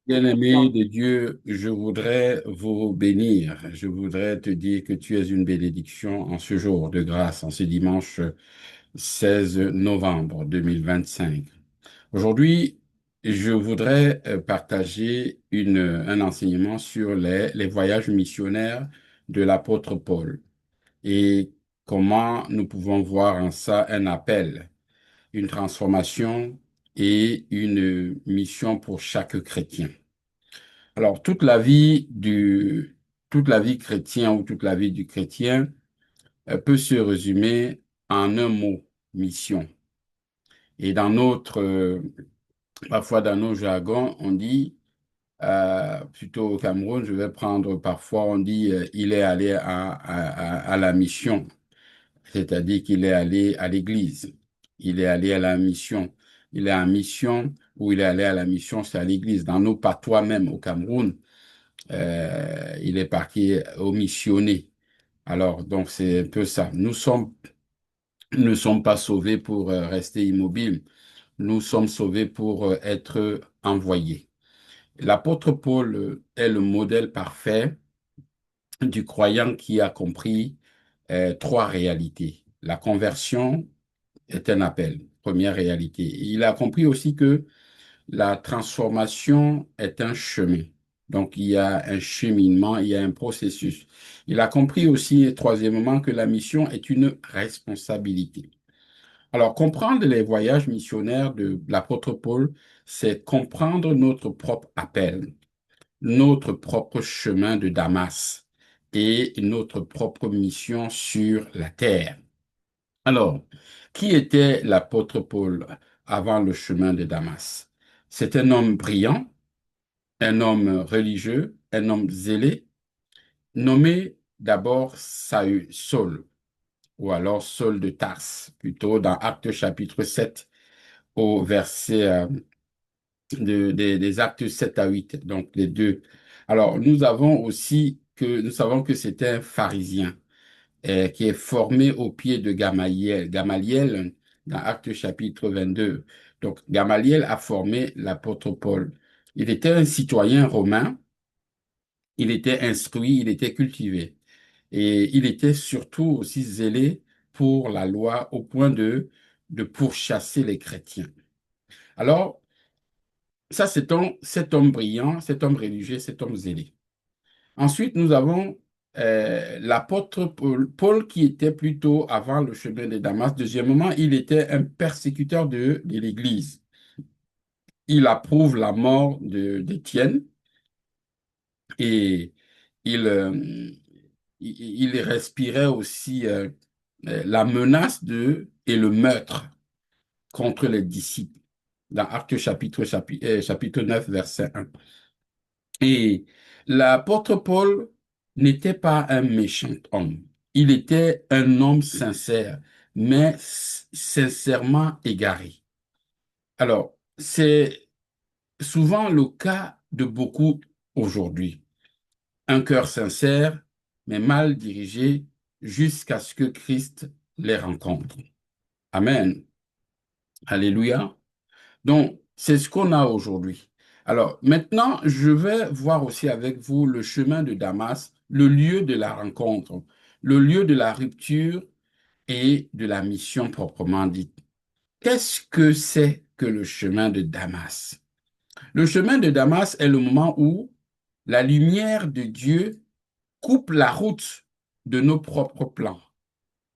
Bien-aimé de Dieu, je voudrais vous bénir. Je voudrais te dire que tu es une bénédiction en ce jour de grâce, en ce dimanche 16 novembre 2025. Aujourd'hui, je voudrais partager un enseignement sur les voyages missionnaires de l'apôtre Paul et comment nous pouvons voir en ça un appel, une transformation et une mission pour chaque chrétien. Alors, toute la vie chrétienne ou toute la vie du chrétien peut se résumer en un mot, mission. Et parfois dans nos jargons, on dit, plutôt au Cameroun, je vais prendre, parfois on dit, il est allé à la mission, c'est-à-dire qu'il est allé à l'église. Il est allé à la mission. Il est en mission ou il est allé à la mission, c'est à l'église. Dans nos patois même au Cameroun, il est parti au missionné. Alors, donc, c'est un peu ça. Nous ne sommes pas sauvés pour rester immobiles. Nous sommes sauvés pour être envoyés. L'apôtre Paul est le modèle parfait du croyant qui a compris trois réalités. La conversion est un appel, première réalité. Il a compris aussi que la transformation est un chemin. Donc, il y a un cheminement, il y a un processus. Il a compris aussi, troisièmement, que la mission est une responsabilité. Alors, comprendre les voyages missionnaires de l'apôtre Paul, c'est comprendre notre propre appel, notre propre chemin de Damas et notre propre mission sur la terre. Alors, qui était l'apôtre Paul avant le chemin de Damas? C'est un homme brillant, un homme religieux, un homme zélé, nommé d'abord Saül, ou alors Saul de Tarse, plutôt dans Actes chapitre 7 au verset des Actes 7 à 8, donc les deux. Alors, nous savons que c'était un pharisien qui est formé au pied de Gamaliel. Gamaliel, dans Actes chapitre 22. Donc, Gamaliel a formé l'apôtre Paul. Il était un citoyen romain, il était instruit, il était cultivé. Et il était surtout aussi zélé pour la loi au point de pourchasser les chrétiens. Alors, ça, cet homme brillant, cet homme religieux, cet homme zélé. Ensuite, nous avons l'apôtre Paul, qui était plutôt avant le chemin de Damas. Deuxièmement, il était un persécuteur de l'Église. Il approuve la mort d'Étienne et il, euh, il respirait aussi la menace et le meurtre contre les disciples dans Actes chapitre 9, verset 1. Et l'apôtre Paul n'était pas un méchant homme. Il était un homme sincère, mais sincèrement égaré. Alors, c'est souvent le cas de beaucoup aujourd'hui. Un cœur sincère, mais mal dirigé jusqu'à ce que Christ les rencontre. Amen. Alléluia. Donc, c'est ce qu'on a aujourd'hui. Alors, maintenant, je vais voir aussi avec vous le chemin de Damas, le lieu de la rencontre, le lieu de la rupture et de la mission proprement dite. Qu'est-ce que c'est que le chemin de Damas? Le chemin de Damas est le moment où la lumière de Dieu coupe la route de nos propres plans.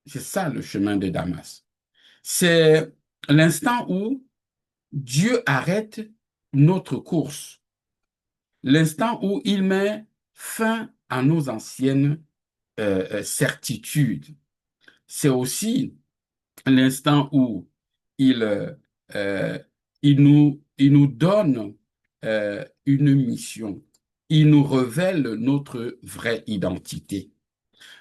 C'est ça le chemin de Damas. C'est l'instant où Dieu arrête notre course, l'instant où il met fin à nos anciennes certitudes. C'est aussi l'instant où il, euh, euh, il nous donne une mission. Il nous révèle notre vraie identité.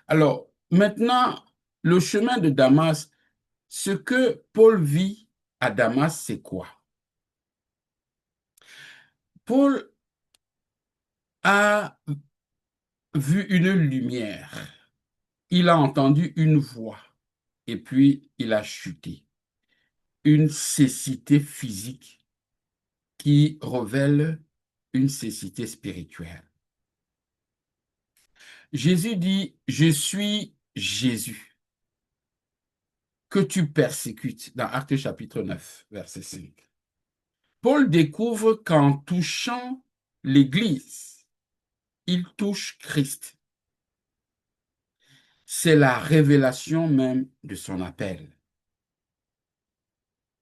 Alors, maintenant, le chemin de Damas, ce que Paul vit à Damas, c'est quoi? Paul a vu une lumière, il a entendu une voix et puis il a chuté. Une cécité physique qui révèle une cécité spirituelle. Jésus dit, je suis Jésus, que tu persécutes, dans Actes chapitre 9, verset 5. Paul découvre qu'en touchant l'Église, il touche Christ. C'est la révélation même de son appel.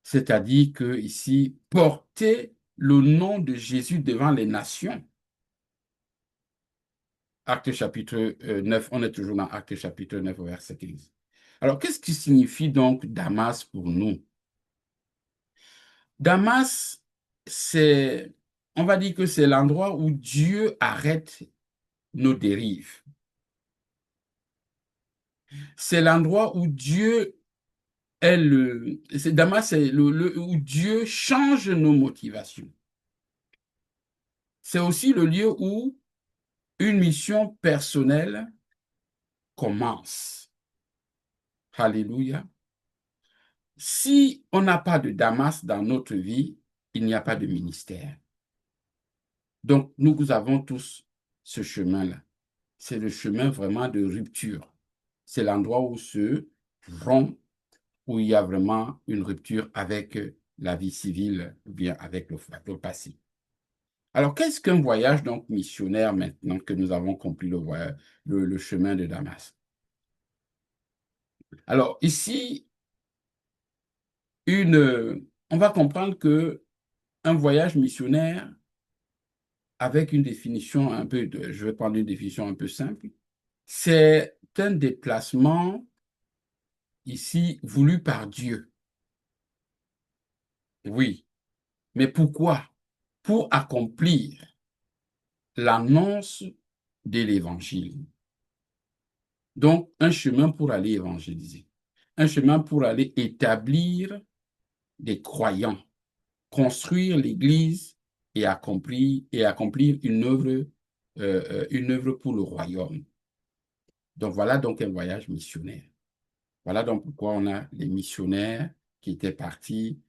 C'est-à-dire que ici, porter le nom de Jésus devant les nations. Acte chapitre 9, on est toujours dans Acte chapitre 9, verset 15. Alors, qu'est-ce qui signifie donc Damas pour nous? Damas, on va dire que c'est l'endroit où Dieu arrête nos dérives. C'est l'endroit où Dieu Damas, c'est où Dieu change nos motivations. C'est aussi le lieu où une mission personnelle commence. Alléluia. Si on n'a pas de Damas dans notre vie, il n'y a pas de ministère. Donc, nous avons tous ce chemin-là. C'est le chemin vraiment de rupture. C'est l'endroit où se rompt, où il y a vraiment une rupture avec la vie civile, ou bien avec le passé. Alors, qu'est-ce qu'un voyage donc missionnaire maintenant que nous avons compris le chemin de Damas? Alors, ici, on va comprendre que un voyage missionnaire, avec une définition je vais prendre une définition un peu simple, c'est un déplacement ici voulu par Dieu. Oui, mais pourquoi? Pour accomplir l'annonce de l'Évangile. Donc, un chemin pour aller évangéliser. Un chemin pour aller établir des croyants, construire l'Église et accomplir une œuvre pour le royaume. Donc, voilà donc un voyage missionnaire. Voilà donc pourquoi on a les missionnaires qui étaient partis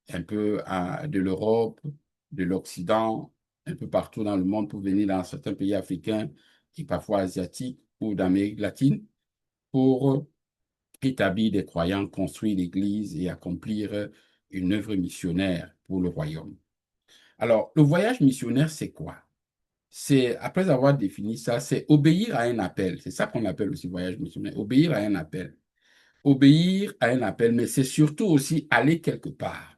un peu de l'Europe, de l'Occident, un peu partout dans le monde pour venir dans certains pays africains et parfois asiatiques ou d'Amérique latine pour établir des croyants, construire l'Église et accomplir une œuvre missionnaire pour le royaume. Alors, le voyage missionnaire, c'est quoi? Après avoir défini ça, c'est obéir à un appel. C'est ça qu'on appelle aussi voyage missionnaire, obéir à un appel. Obéir à un appel, mais c'est surtout aussi aller quelque part.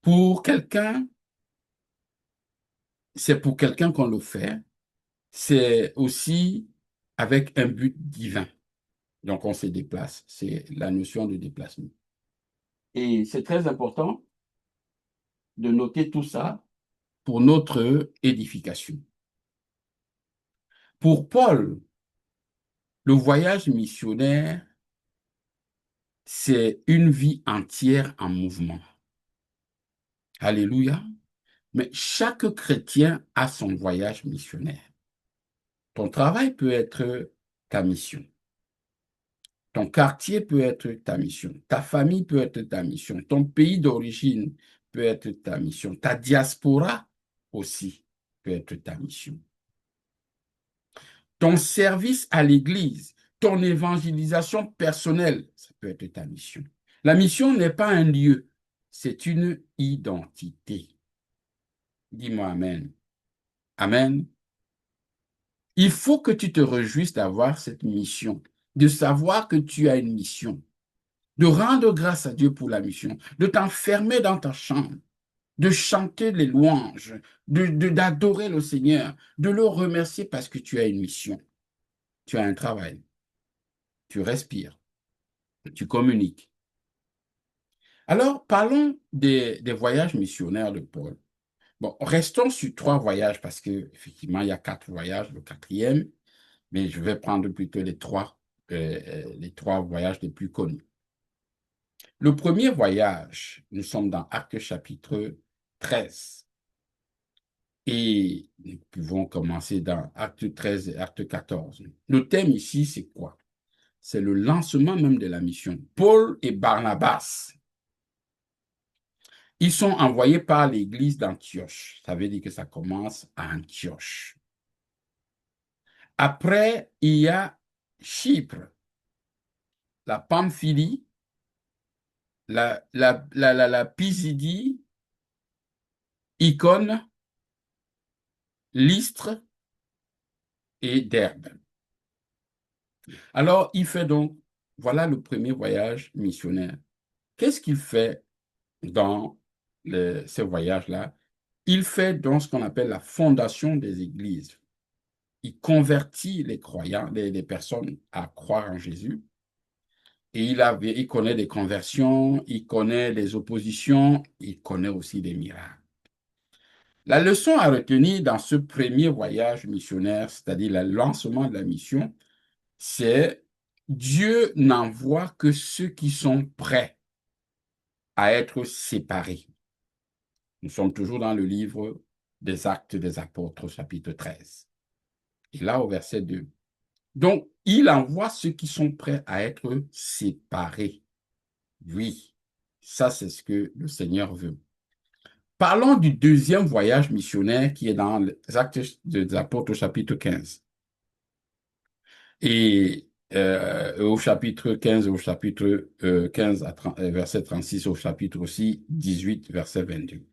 Pour quelqu'un, c'est pour quelqu'un qu'on le fait, c'est aussi avec un but divin. Donc, on se déplace. C'est la notion de déplacement. Et c'est très important de noter tout ça pour notre édification. Pour Paul, le voyage missionnaire, c'est une vie entière en mouvement. Alléluia. Mais chaque chrétien a son voyage missionnaire. Ton travail peut être ta mission. Ton quartier peut être ta mission. Ta famille peut être ta mission. Ton pays d'origine peut être ta mission. Ta diaspora aussi peut être ta mission. Ton service à l'Église, ton évangélisation personnelle, ça peut être ta mission. La mission n'est pas un lieu, c'est une identité. Dis-moi Amen. Amen. Il faut que tu te réjouisses d'avoir cette mission, de savoir que tu as une mission, de rendre grâce à Dieu pour la mission, de t'enfermer dans ta chambre, de chanter les louanges, d'adorer le Seigneur, de le remercier parce que tu as une mission, tu as un travail, tu respires, tu communiques. Alors, parlons des voyages missionnaires de Paul. Bon, restons sur 3 voyages parce qu'effectivement, il y a 4 voyages, le 4e, mais je vais prendre plutôt les trois voyages les plus connus. Le premier voyage, nous sommes dans Actes chapitre 13. Et nous pouvons commencer dans Acte 13 et Acte 14. Le thème ici, c'est quoi? C'est le lancement même de la mission. Paul et Barnabas Ils sont envoyés par l'église d'Antioche. Ça veut dire que ça commence à Antioche. Après, il y a Chypre, la Pamphylie, la Pisidie, Icône, Lystre et Derbe. Alors, il fait donc, voilà le premier voyage missionnaire. Qu'est-ce qu'il fait dans ce voyage-là? Il fait donc ce qu'on appelle la fondation des églises. Il convertit les croyants, les personnes à croire en Jésus. Et il connaît des conversions, il connaît des oppositions, il connaît aussi des miracles. La leçon à retenir dans ce premier voyage missionnaire, c'est-à-dire le lancement de la mission, c'est Dieu n'envoie que ceux qui sont prêts à être séparés. Nous sommes toujours dans le livre des Actes des Apôtres, chapitre 13. Et là, au verset 2. Donc, il envoie ceux qui sont prêts à être séparés. Oui, ça, c'est ce que le Seigneur veut. Parlons du deuxième voyage missionnaire qui est dans les Actes des Apôtres, chapitre 15. Et au chapitre 15, au chapitre 15, verset 36, au chapitre aussi 18, verset 22.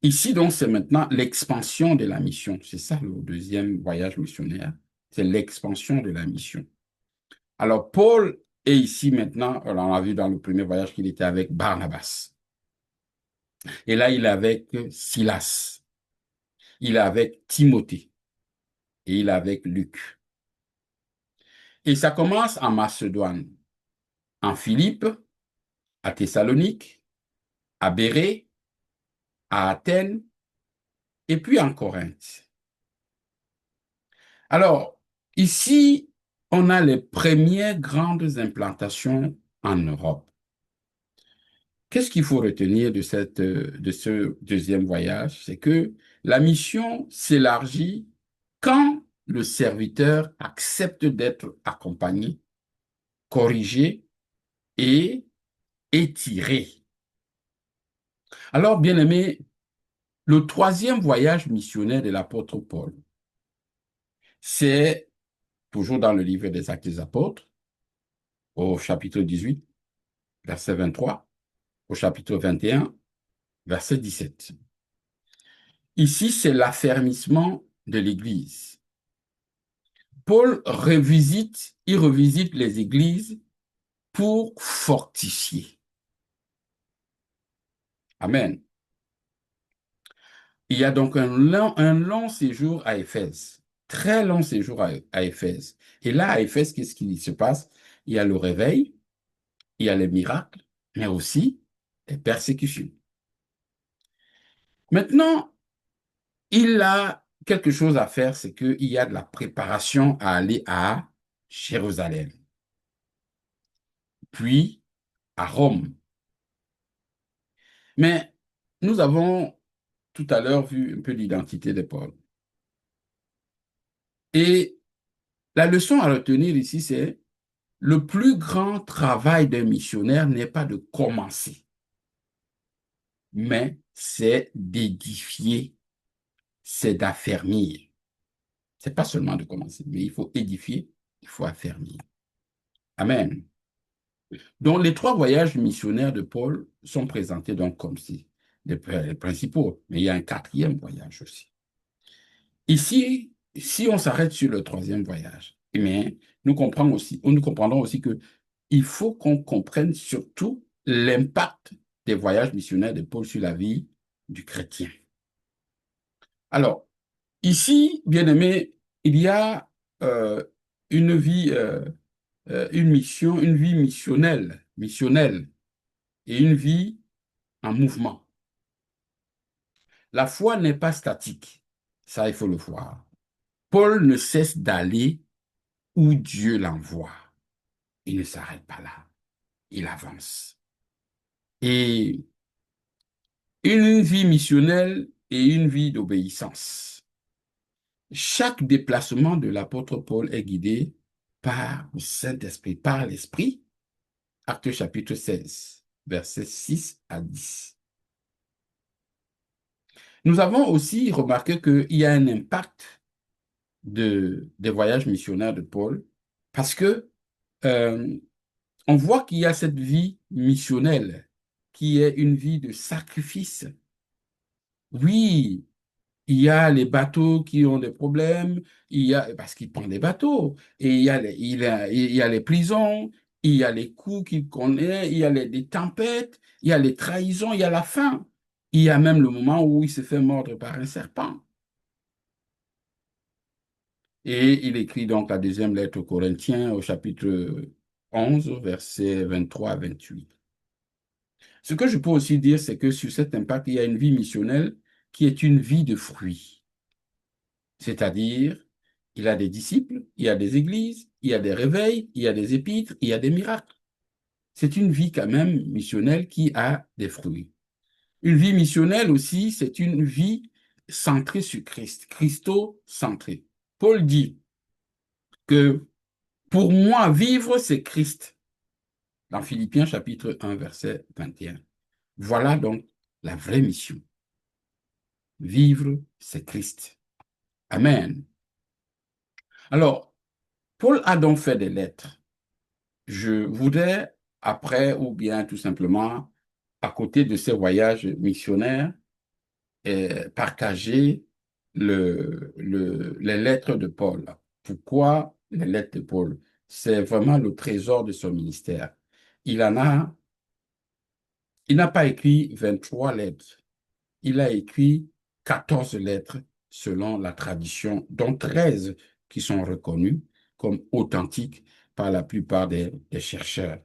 Ici, donc, c'est maintenant l'expansion de la mission. C'est ça le deuxième voyage missionnaire. C'est l'expansion de la mission. Alors, Paul est ici maintenant, on a vu dans le premier voyage qu'il était avec Barnabas. Et là, il est avec Silas. Il est avec Timothée. Et il est avec Luc. Et ça commence en Macédoine, en Philippe, à Thessalonique, à Bérée, à Athènes, et puis en Corinthe. Alors, ici, on a les premières grandes implantations en Europe. Qu'est-ce qu'il faut retenir de ce deuxième voyage? C'est que la mission s'élargit quand le serviteur accepte d'être accompagné, corrigé et étiré. Alors, bien aimé, le troisième voyage missionnaire de l'apôtre Paul, c'est toujours dans le livre des Actes des Apôtres, au chapitre 18, verset 23, au chapitre 21, verset 17. Ici, c'est l'affermissement de l'Église. Paul il revisite les églises pour fortifier. Amen. Il y a donc un long séjour à Éphèse, très long séjour à Éphèse. Et là, à Éphèse, qu'est-ce qui se passe? Il y a le réveil, il y a les miracles, mais aussi les persécutions. Maintenant, il a quelque chose à faire, c'est qu'il y a de la préparation à aller à Jérusalem, puis à Rome. Mais nous avons tout à l'heure vu un peu l'identité de Paul. Et la leçon à retenir ici, c'est le plus grand travail d'un missionnaire n'est pas de commencer, mais c'est d'édifier, c'est d'affermir. C'est pas seulement de commencer, mais il faut édifier, il faut affermir. Amen. Donc, les trois voyages missionnaires de Paul sont présentés donc comme si les principaux, mais il y a un quatrième voyage aussi. Ici, si on s'arrête sur le troisième voyage, mais nous comprendrons aussi que il faut qu'on comprenne surtout l'impact des voyages missionnaires de Paul sur la vie du chrétien. Alors, ici, bien aimé, il y a euh, une vie, une mission, une vie missionnelle et une vie en mouvement. La foi n'est pas statique, ça il faut le voir. Paul ne cesse d'aller où Dieu l'envoie. Il ne s'arrête pas là, il avance. Et une vie missionnelle et une vie d'obéissance. Chaque déplacement de l'apôtre Paul est guidé par le Saint-Esprit, par l'Esprit. Actes chapitre 16, versets 6 à 10. Nous avons aussi remarqué qu'il y a un impact des voyages missionnaires de Paul parce que euh, on voit qu'il y a cette vie missionnelle qui est une vie de sacrifice. Oui, il y a les bateaux qui ont des problèmes, il y a, parce qu'ils prennent des bateaux, et il y a les prisons, il y a les coups qu'il connaît, il y a les tempêtes, il y a les trahisons, il y a la faim. Il y a même le moment où il se fait mordre par un serpent. Et il écrit donc la deuxième lettre aux Corinthiens au chapitre 11, versets 23 à 28. Ce que je peux aussi dire, c'est que sur cet impact, il y a une vie missionnelle qui est une vie de fruits. C'est-à-dire, il y a des disciples, il y a des églises, il y a des réveils, il y a des épîtres, il y a des miracles. C'est une vie quand même missionnelle qui a des fruits. Une vie missionnelle aussi, c'est une vie centrée sur Christ, Christo-centrée. Paul dit que pour moi, vivre, c'est Christ, dans Philippiens chapitre 1, verset 21. Voilà donc la vraie mission. Vivre, c'est Christ. Amen. Alors, Paul a donc fait des lettres. Je voudrais, après, ou bien tout simplement, à côté de ces voyages missionnaires, partager les lettres de Paul. Pourquoi les lettres de Paul? C'est vraiment le trésor de son ministère. Il en a, il n'a pas écrit 23 lettres. Il a écrit 14 lettres selon la tradition, dont 13 qui sont reconnues comme authentiques par la plupart des chercheurs.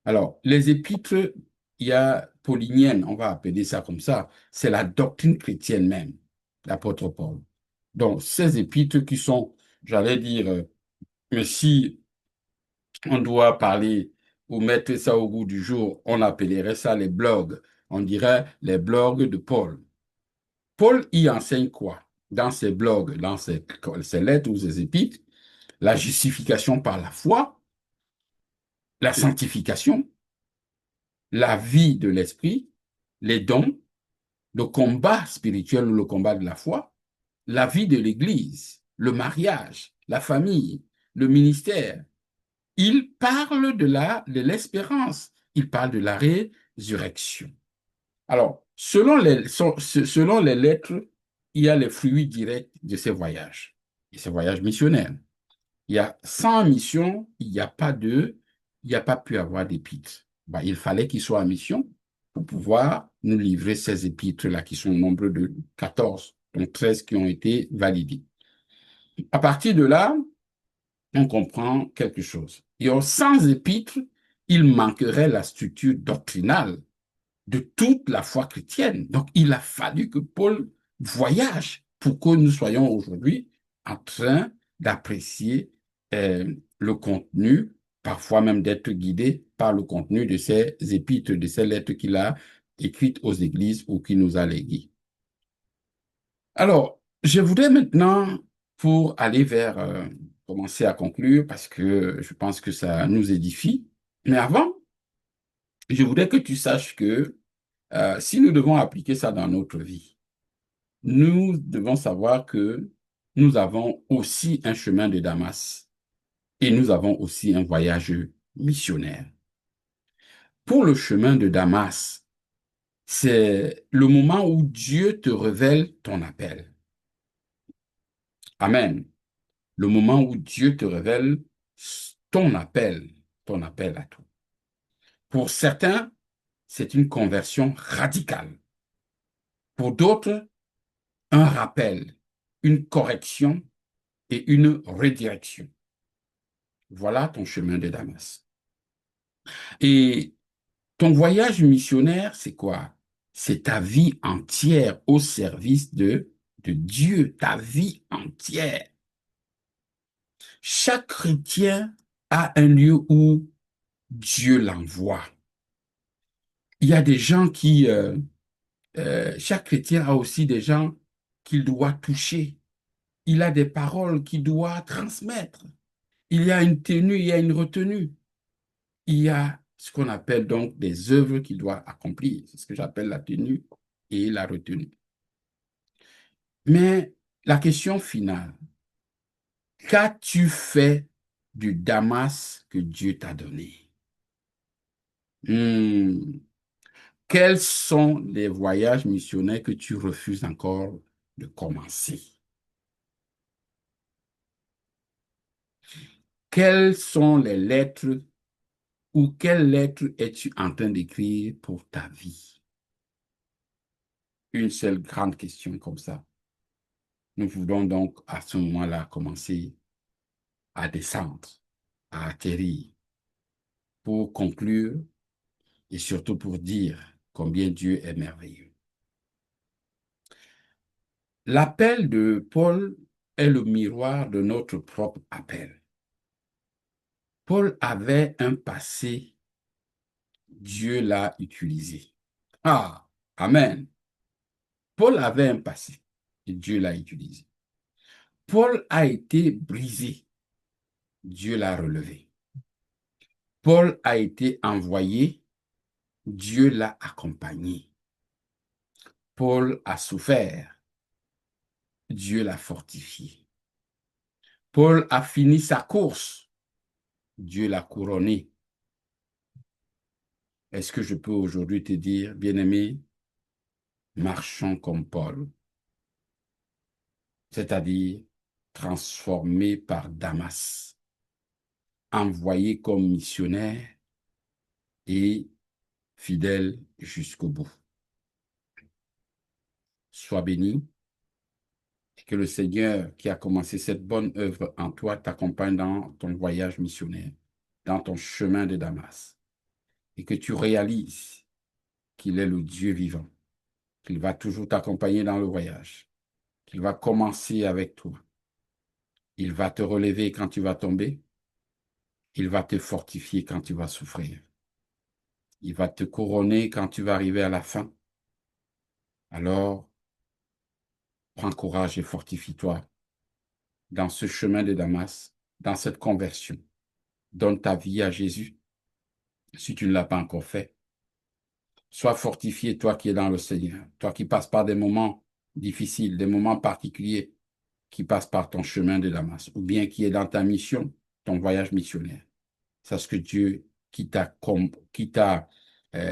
Alors, les épîtres, il y a paulinienne, on va appeler ça comme ça, c'est la doctrine chrétienne même, l'apôtre Paul. Donc, ces épîtres qui sont, j'allais dire, mais si on doit parler ou mettre ça au goût du jour, on appellerait ça les blogs. On dirait les blogs de Paul. Paul y enseigne quoi? Dans ses blogs, dans ses lettres ou ses épîtres, la justification par la foi, la sanctification, la vie de l'esprit, les dons, le combat spirituel ou le combat de la foi, la vie de l'Église, le mariage, la famille, le ministère. Il parle de l'espérance, il parle de la résurrection. Alors, selon les lettres, il y a les fruits directs de ces voyages, et ces voyages missionnaires. Il y a 100 missions, il n'y a pas pu avoir d'épîtres. Ben, il fallait qu'il soit en mission pour pouvoir nous livrer ces épîtres-là, qui sont au nombre de 14, donc 13 qui ont été validés. À partir de là, on comprend quelque chose. Et sans épîtres, il manquerait la structure doctrinale de toute la foi chrétienne. Donc, il a fallu que Paul voyage pour que nous soyons aujourd'hui en train d'apprécier le contenu, parfois même d'être guidés par le contenu de ces épîtres, de ces lettres qu'il a écrites aux églises ou qu'il nous a léguées. Alors, je voudrais maintenant, pour aller vers, commencer à conclure, parce que je pense que ça nous édifie, mais avant, je voudrais que tu saches que si nous devons appliquer ça dans notre vie, nous devons savoir que nous avons aussi un chemin de Damas et nous avons aussi un voyage missionnaire. Pour le chemin de Damas, c'est le moment où Dieu te révèle ton appel. Amen. Le moment où Dieu te révèle ton appel à tout. Pour certains, c'est une conversion radicale. Pour d'autres, un rappel, une correction et une redirection. Voilà ton chemin de Damas. Et ton voyage missionnaire, c'est quoi? C'est ta vie entière au service de Dieu, ta vie entière. Chaque chrétien a un lieu où Dieu l'envoie. Il y a des gens chaque chrétien a aussi des gens qu'il doit toucher. Il a des paroles qu'il doit transmettre. Il y a une tenue, il y a une retenue. Il y a ce qu'on appelle donc des œuvres qu'il doit accomplir. C'est ce que j'appelle la tenue et la retenue. Mais la question finale, qu'as-tu fait du Damas que Dieu t'a donné? Hmm. Quels sont les voyages missionnaires que tu refuses encore de commencer? Quelles sont les lettres ou quelles lettres es-tu en train d'écrire pour ta vie? Une seule grande question comme ça. Nous voulons donc à ce moment-là commencer à descendre, à atterrir, pour conclure et surtout pour dire combien Dieu est merveilleux. L'appel de Paul est le miroir de notre propre appel. Paul avait un passé, Dieu l'a utilisé. Ah, Amen. Paul avait un passé et Dieu l'a utilisé. Paul a été brisé, Dieu l'a relevé. Paul a été envoyé, Dieu l'a accompagné. Paul a souffert, Dieu l'a fortifié. Paul a fini sa course, Dieu l'a couronné. Est-ce que je peux aujourd'hui te dire, bien-aimé, marchons comme Paul, c'est-à-dire transformé par Damas, envoyé comme missionnaire et fidèle jusqu'au bout. Sois béni et que le Seigneur qui a commencé cette bonne œuvre en toi t'accompagne dans ton voyage missionnaire, dans ton chemin de Damas, et que tu réalises qu'il est le Dieu vivant, qu'il va toujours t'accompagner dans le voyage, qu'il va commencer avec toi. Il va te relever quand tu vas tomber, il va te fortifier quand tu vas souffrir. Il va te couronner quand tu vas arriver à la fin. Alors, prends courage et fortifie-toi dans ce chemin de Damas, dans cette conversion. Donne ta vie à Jésus si tu ne l'as pas encore fait. Sois fortifié, toi qui es dans le Seigneur, toi qui passes par des moments difficiles, des moments particuliers, qui passent par ton chemin de Damas, ou bien qui est dans ta mission, ton voyage missionnaire. Sache que Dieu qui t'a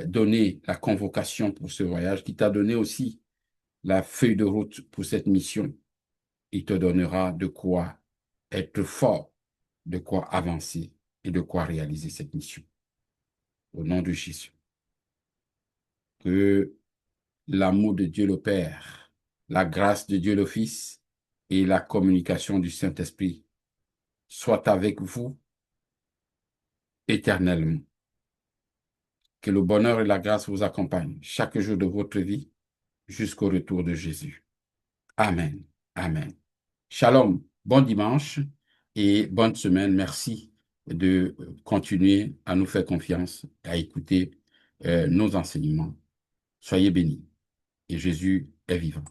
donné la convocation pour ce voyage, qui t'a donné aussi la feuille de route pour cette mission, il te donnera de quoi être fort, de quoi avancer et de quoi réaliser cette mission. Au nom de Jésus. Que l'amour de Dieu le Père, la grâce de Dieu le Fils et la communication du Saint-Esprit soient avec vous éternellement. Que le bonheur et la grâce vous accompagnent chaque jour de votre vie jusqu'au retour de Jésus. Amen. Amen. Shalom. Bon dimanche et bonne semaine. Merci de continuer à nous faire confiance, à écouter nos enseignements. Soyez bénis et Jésus est vivant.